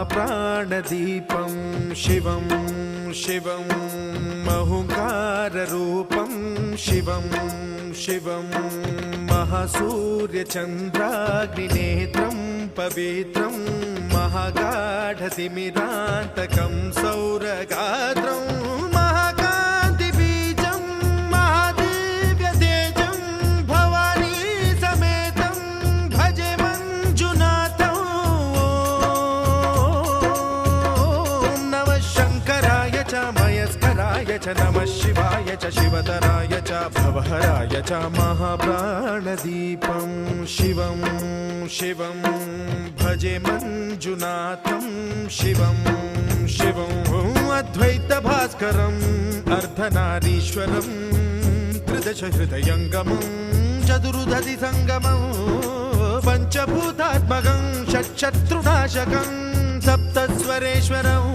महाप्राणदीपं शिवं शिवं महुकाररूपं शिवं शिवं महासूर्यचन्द्राग्निनेत्रं पवित्रं महागाढतिमिरान्तकं सौरगात्रं महाकान्तिबीजं महादिव्यतेजं भवानी समेतं भजे मञ्जुनाथं। ॐ नमः शङ्कराय च मयस्कराय च नमः शिवाय च शिवतराय च भवहराय च महाप्राणदीपं शिवं शिवं भजे मञ्जुनाथं शिवं शिवं अद्वैतभास्करम् अर्धनारीश्वरं त्रिदशहृदयङ्गमं चतुर्दधिसङ्गमं पञ्चभूतात्मकं षट्शत्रुनाशकं सप्तस्वरेश्वरं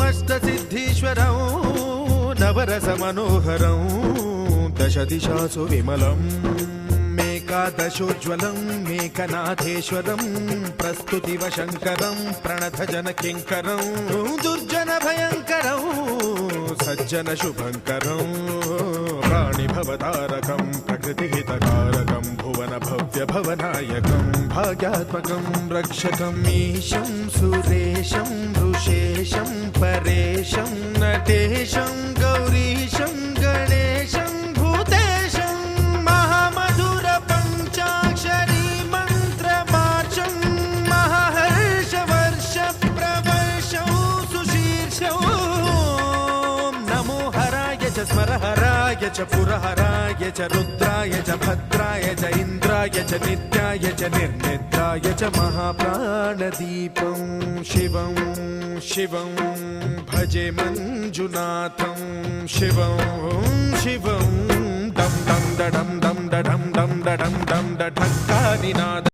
अष्टसिद्धीश्वरं नवरसमनोहरं दशदिशासु विमलम् एकादशोज्ज्वलं मेकनाथेश्वरं प्रस्तुतिवशङ्करं प्रणतजनकिङ्करं दुर्जनभयङ्करं सज्जनशुभङ्करं प्राणिभवतारकं प्रकृतिहितकारकं भुवनभव्यभवनायकं भाग्यात्मकं रक्षकं ईशं सुरेशं ऋषेशं परेशं नटेशं गौरीशं गणेशं भूतेशं महामधुर पञ्चाक्षरी मन्त्रमार्चं महाहर्षवर्ष प्रवर्षं सुशीर्षं नमो हराय च स्मरहराय च पुरहराय च रुद्राय च भद्राय च इन्द्राय च नित्याय च निर्निद्राय च महाप्राणदीपं शिवं शिवं भजे मञ्जुनाथं शिवं शिवं डं डं डडं डं डडं डं डडं डं डढक्कानिनाद